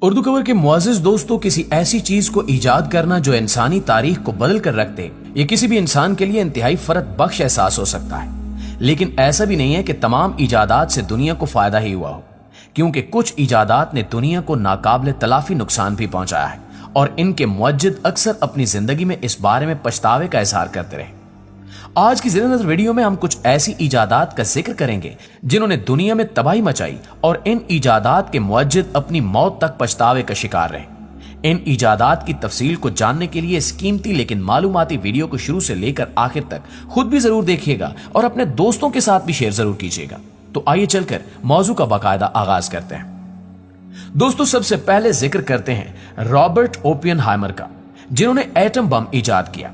उर्दू खबर के मुअज़्ज़िज़ दोस्तों, किसी ऐसी चीज को ईजाद करना जो इंसानी तारीख को बदल कर रख दे, ये किसी भी इंसान के लिए इंतहाई फर्क बख्श एहसास हो सकता है। लेकिन ऐसा भी नहीं है कि तमाम इजादात से दुनिया को फायदा ही हुआ हो, क्योंकि कुछ इजादात ने दुनिया को नाकाबिले तलाफी नुकसान भी पहुंचाया है और इनके मुअज्जिद अक्सर अपनी जिंदगी में इस बारे में पछतावे का इजहार करते रहे। आज की ज़ेरे नज़र वीडियो में हम कुछ ऐसी इजादात का जिक्र करेंगे जिन्होंने दुनिया में तबाही मचाई और इन इजादात के मुअज्जिद अपनी मौत तक पछतावे का शिकार रहे। इन इजादात की तफसील को जानने के लिए इस कीमती लेकिन मालूमाती वीडियो को शुरू से लेकर आखिर तक खुद भी जरूर देखिएगा और अपने दोस्तों के साथ भी शेयर जरूर कीजिएगा। तो आइए चलकर मौजू का बाकायदा आगाज करते हैं। दोस्तों, सबसे पहले जिक्र करते हैं रॉबर्ट ओपेनहाइमर का, जिन्होंने एटम बम इजाद किया।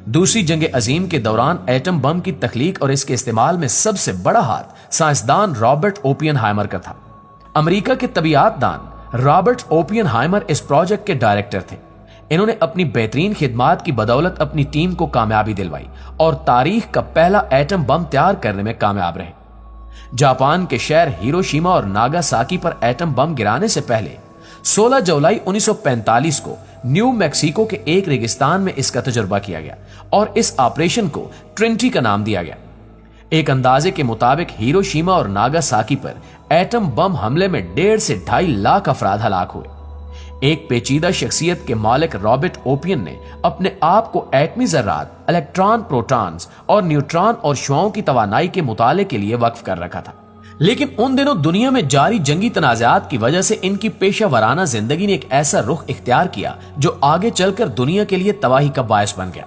दूसरी जंग अजीम के दौरान एटम बम की तख्लीक और इसके इस्तेमाल में सबसे बड़ा हाथ साइंसदान रॉबर्ट ओपेनहाइमर का था। अमेरिका के तबीयतदान रॉबर्ट ओपेनहाइमर इस प्रोजेक्ट के डायरेक्टर थे। इन्होंने अपनी बेहतरीन खिदमात की बदौलत अपनी टीम को कामयाबी दिलवाई और तारीख का पहला एटम बम तैयार करने में कामयाब रहे। जापान के शहर हिरोशिमा और नागासाकी पर एटम बम गिराने से पहले 16 जुलाई 1945 को न्यू मैक्सिको के एक रेगिस्तान में इसका तजुर्बा किया गया और इस ऑपरेशन को ट्रिनिटी का नाम दिया गया। एक अंदाजे के मुताबिक हिरोशिमा और नागासाकी पर एटम बम हमले में 1.5 से 2.5 लाख अफराद हलाक हुए। एक पेचीदा शख्सियत के मालिक रॉबर्ट ओपियन ने अपने आप को एटमी ज़र्रात, इलेक्ट्रॉन, प्रोटॉन्स और न्यूट्रॉन और शुआओं की तवानाई के मुताले के लिए वक्फ कर रखा था। लेकिन उन दिनों दुनिया में जारी जंगी तनाज़ात की वजह से इनकी पेशा वराना जिंदगी ने एक ऐसा रुख इख्तियार किया जो आगे चलकर दुनिया के लिए तबाही का बायस बन गया।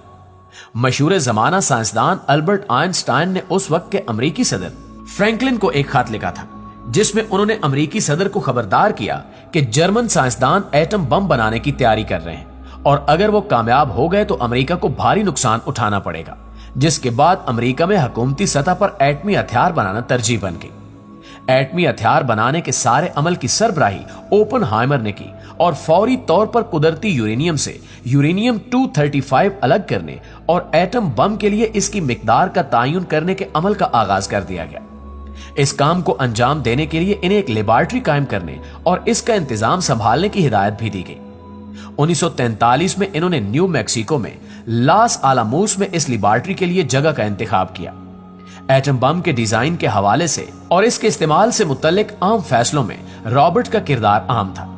मशहूर जमाना साइंसदान अल्बर्ट आइंस्टाइन ने उस वक्त के अमेरिकी सदर फ्रैंकलिन को एक खत लिखा था, जिसमें उन्होंने अमेरिकी सदर को खबरदार किया कि जर्मन साइंसदान एटम बम बनाने की तैयारी कर रहे हैं और अगर वो कामयाब हो गए तो अमेरिका को भारी नुकसान उठाना पड़ेगा। जिसके बाद अमेरिका में हुकूमती सतह पर एटमी हथियार बनाना तरजीह बन गई। एटमी हथियार बनाने के सारे अमल की सरबराही ओपेनहाइमर ने की और फौरी तौर पर कुदरती यूरेनियम से यूरेनियम 235 अलग करने और एटम बम के लिए इसकी मिकदार का तयन करने के अमल का आगाज कर दिया गया। इस काम को अंजाम देने के लिए इन्हें एक लेबॉरेटरी कायम करने और इसका इंतजाम संभालने की हिदायत भी दी गई। 1943 में इन्होंने न्यू मैक्सिको में लास आलामूस में इस लेबॉरेटरी के लिए जगह का इंतखाब किया। एटम बम के डिजाइन के हवाले से और इसके इस्तेमाल से मुतल्लिक आम फैसलों में रॉबर्ट का किरदार अहम था।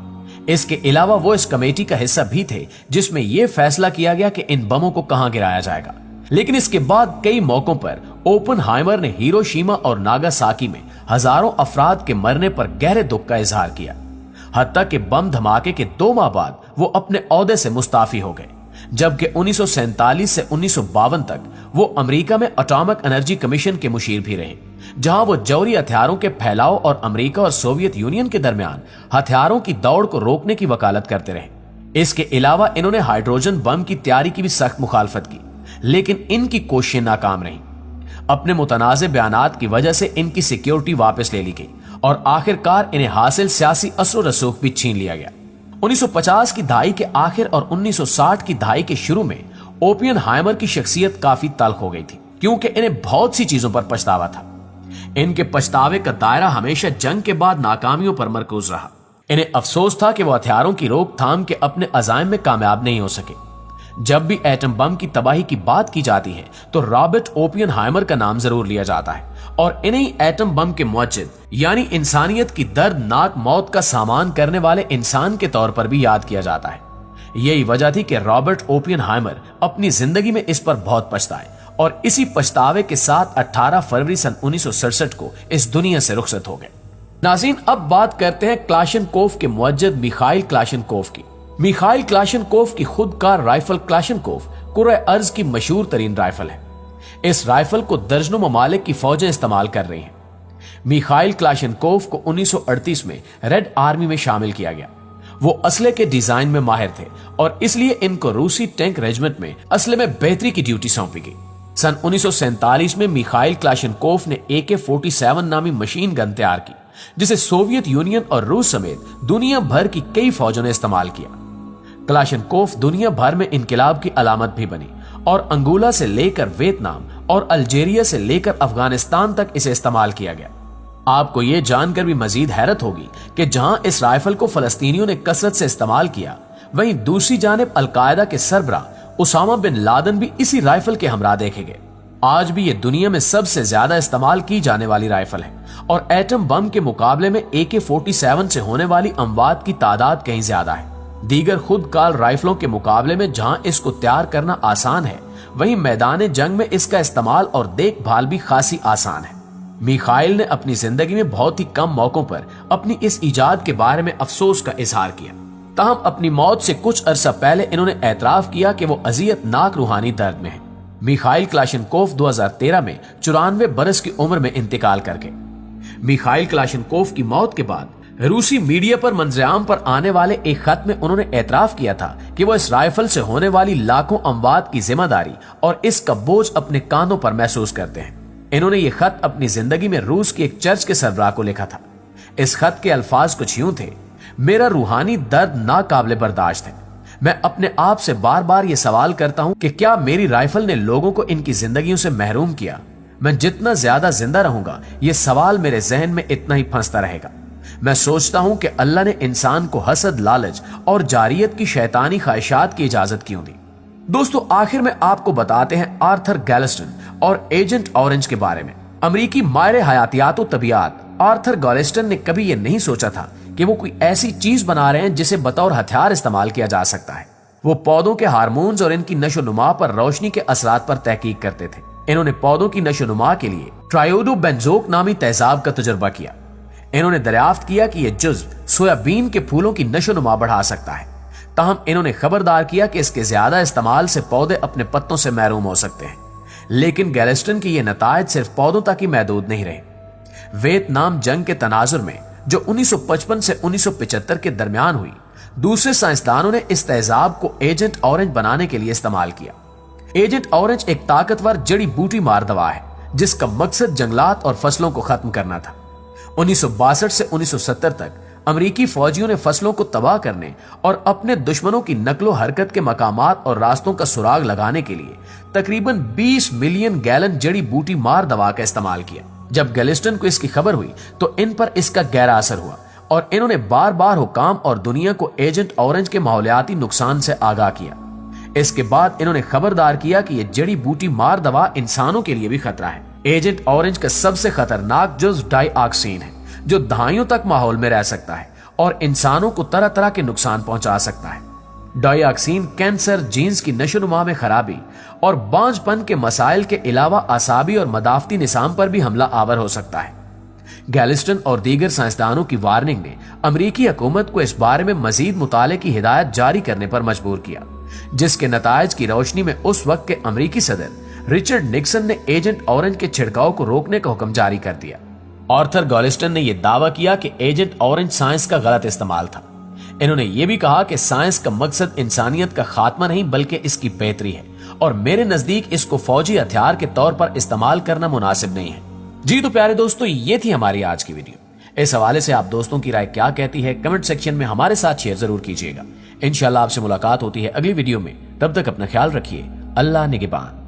इसके अलावा वो इस कमेटी का हिस्सा भी थे जिसमें यह फैसला किया गया कि इन बमों को कहां गिराया जाएगा। लेकिन इसके बाद कई मौकों पर ओपेनहाइमर ने हिरोशिमा और नागासाकी में हजारों अफराद के मरने पर गहरे दुख का इजहार किया। हत्ता कि बम धमाके के 2 माह बाद वो अपने ओहदे से मुस्ताफी हो गए, जबकि 1947 से 1952 तक वो अमेरिका में एटॉमिक एनर्जी कमीशन के मुशीर भी रहे, जहां वो जौहरी हथियारों के फैलाव और अमेरिका और सोवियत यूनियन के दरमियान हथियारों की दौड़ को रोकने की वकालत करते रहे। इसके अलावा इन्होंने हाइड्रोजन बम की तैयारी की भी सख्त मुखालफत की, लेकिन इनकी कोशिशें नाकाम रहीं। अपने मुतनाज़े बयानात की वजह से इनकी सिक्योरिटी वापस ले ली गई और आखिरकार इन्हें हासिल सियासी असर व रसूख भी छीन लिया गया। 1950 की दहाई के आखिर और 1960 की दहाई के शुरू में ओपेनहाइमर की शख्सियत काफी तल्ख हो गई थी, क्योंकि इन्हें बहुत सी चीजों पर पछतावा था। इनके पछतावे का दायरा हमेशा जंग के बाद नाकामियों पर मरकूज रहा। इन्हें अफसोस था कि वो हथियारों की रोकथाम के अपने अज़ाइम में कामयाब नहीं हो सके। जब भी एटम बम की तबाही की बात की जाती है तो रॉबर्ट ओपेनहाइमर का नाम जरूर लिया जाता है और इन्हीं एटम बम के मुअज्जिद यानी इंसानियत की दर्दनाक मौत का सामान करने वाले इंसान के तौर पर भी याद किया जाता है। यही वजह थी कि रॉबर्ट ओपेनहाइमर अपनी जिंदगी में इस पर बहुत पछताए और इसी पछतावे के साथ 18 फरवरी सन 1967 को इस दुनिया से रुखसत हो गए। नाज़रीन, अब बात करते हैं क्लाशनकोफ के मुअज्जिद मिखाइल क्लाशनकोफ की। मिखाइल क्लाशनकोफ की खुदकार राइफल क्लाशनकोफ कुर्रे अर्ज की मशहूर तरीन राइफल है। इस राइफल को दर्जनों ममालिक की फौजें इस्तेमाल कर रही हैं। मिखाइल क्लाशनकोफ को 1938 में रेड आर्मी में शामिल किया गया। वो असले के डिजाइन में माहिर थे और इसलिए इनको रूसी टैंक रेजिमेंट में असले में बेहतरी की ड्यूटी सौंपी गई। सन 1947 में मिखाइल क्लाशनकोफ ने AK-47 नामी मशीन गन तैयार की, जिसे सोवियत यूनियन और रूस समेत दुनिया भर की कई फौजों ने इस्तेमाल किया। क्लाशनकोफ दुनिया भर में इनकलाब की अलामत भी बनी और अंगोला से लेकर वियतनाम और अल्जीरिया से लेकर अफगानिस्तान तक इसे इस्तेमाल किया गया। آپ کو یہ جان کر بھی مزید حیرت ہوگی کہ جہاں اس رائفل کو فلسطینیوں نے کثرت سے استعمال کیا، وہیں دوسری جانب القاعدہ کے سربراہ اسامہ بن لادن بھی اسی رائفل کے ہمراہ دیکھے گئے۔ آج بھی یہ دنیا میں سب سے زیادہ استعمال کی جانے والی رائفل ہے، اور ایٹم بم کے مقابلے میں AK-47 سے ہونے والی اموات کی تعداد کہیں زیادہ ہے۔ دیگر خود کار رائفلوں کے مقابلے میں جہاں اس کو تیار کرنا آسان ہے، وہیں میدان جنگ میں اس کا استعمال اور دیکھ بھال بھی خاصی آسان ہے۔ میخائیل نے اپنی زندگی میں بہت ہی کم موقعوں پر اپنی اس ایجاد کے بارے میں افسوس کا اظہار کیا، تاہم اپنی موت سے کچھ عرصہ پہلے انہوں نے اعتراف کیا کہ وہ اذیت ناک روحانی درد میں ہیں۔ میخائیل کلاشنکوف 2013 میں 94 برس کی عمر میں انتقال کر گئے۔ میخائیل کلاشنکوف کی موت کے بعد روسی میڈیا پر منظر عام پر آنے والے ایک خط میں انہوں نے اعتراف کیا تھا کہ وہ اس رائفل سے ہونے والی لاکھوں اموات کی ذمہ داری اور اس کا بوجھ اپنے کاندھوں پر محسوس کرتے ہیں۔ انہوں نے یہ خط اپنی زندگی میں روس کے ایک چرچ کے سربراہ کو لکھا تھا۔ اس خط کے الفاظ کچھ یوں تھے: میرا روحانی درد ناقابل برداشت ہے۔ میں اپنے آپ سے بار بار یہ سوال کرتا ہوں کہ کیا میری رائفل نے لوگوں کو ان کی زندگیوں سے محروم کیا؟ میں جتنا زیادہ زندہ رہوں گا یہ سوال میرے ذہن میں اتنا ہی پھنستا رہے گا۔ میں سوچتا ہوں کہ اللہ نے انسان کو حسد، لالچ اور جاریت کی شیطانی خواہشات کی اجازت کیوں دی؟ دوستو، آخر میں آپ کو بتاتے ہیں آرتھر گیلسٹن اور ایجنٹ اورنج کے بارے میں۔ امریکی ماہر حیاتیات و طبیعت آرتھر گیلسٹن نے کبھی یہ نہیں سوچا تھا کہ وہ کوئی ایسی چیز بنا رہے ہیں جسے بطور ہتھیار استعمال کیا جا سکتا ہے۔ وہ پودوں کے ہارمونز اور ان کی نشو و نما پر روشنی کے اثرات پر تحقیق کرتے تھے۔ انہوں نے پودوں کی نشو و نما کے لیے ٹرائیوڈو بینزوک نامی تیزاب کا تجربہ کیا۔ انہوں نے دریافت کیا کہ یہ جزو سویابین کے پھولوں کی نشو و نما بڑھا سکتا ہے، تاہم انہوں نے خبردار کیا کہ اس کے زیادہ استعمال سے پودے اپنے پتوں سے محروم ہو سکتے ہیں۔ لیکن گیلسٹن کی یہ نتائج صرف پودوں تک ہی محدود نہیں رہے۔ ویتنام جنگ کے تناظر میں جو 1955 سے 1975 کے درمیان ہوئی، دوسرے سائنسدانوں نے اس تیزاب کو ایجنٹ اورنج بنانے کے لیے استعمال کیا۔ ایجنٹ اورنج ایک طاقتور جڑی بوٹی مار دوا ہے جس کا مقصد جنگلات اور فصلوں کو ختم کرنا تھا۔ 1962 سے 1970 تک امریکی فوجیوں نے فصلوں کو تباہ کرنے اور اپنے دشمنوں کی نقل و حرکت کے مقامات اور راستوں کا سراغ لگانے کے لیے تقریباً 20 ملین گیلن جڑی بوٹی مار دوا کا استعمال کیا۔ جب گیلسٹن کو اس کی خبر ہوئی تو ان پر اس کا گہرا اثر ہوا، اور انہوں نے بار بار حکام اور دنیا کو ایجنٹ اورنج کے ماحولیاتی نقصان سے آگاہ کیا۔ اس کے بعد انہوں نے خبردار کیا کہ یہ جڑی بوٹی مار دوا انسانوں کے لیے بھی خطرہ ہے۔ ایجنٹ اورنج کا سب سے خطرناک جزو ڈائی آکسین ہے، جو دہائیوں تک ماحول میں رہ سکتا ہے اور انسانوں کو طرح طرح کے نقصان پہنچا سکتا ہے۔ ڈائی آکسین کینسر، جینز کی نشو و نما میں خرابی اور بانجھ پن کے مسائل کے علاوہ اعصابی اور مدافعتی نظام پر بھی حملہ آور ہو سکتا ہے۔ گیلسٹن اور دیگر سائنسدانوں کی وارننگ نے امریکی حکومت کو اس بارے میں مزید مطالعے کی ہدایت جاری کرنے پر مجبور کیا، جس کے نتائج کی روشنی میں اس وقت کے امریکی صدر رچرڈ نکسن نے ایجنٹ اورنج کے چھڑکاؤ کو روکنے کا حکم جاری کر دیا۔ آرتھر گیلسٹن نے یہ دعویٰ کیا کہ ایجنٹ اورنج سائنس کا غلط استعمال تھا۔ انہوں نے یہ بھی کہا کہ سائنس کا مقصد انسانیت کا خاتمہ نہیں بلکہ اس کی بہتری ہے، اور میرے نزدیک اس کو فوجی ہتھیار کے طور پر استعمال کرنا مناسب نہیں ہے۔ جی تو پیارے دوستو، یہ تھی ہماری آج کی ویڈیو۔ اس حوالے سے آپ دوستوں کی رائے کیا کہتی ہے کمنٹ سیکشن میں ہمارے ساتھ شیئر ضرور کیجیے گا۔ انشاءاللہ آپ سے ملاقات ہوتی ہے اگلی ویڈیو میں، تب تک اپنا خیال رکھیے۔ اللہ نگہبان۔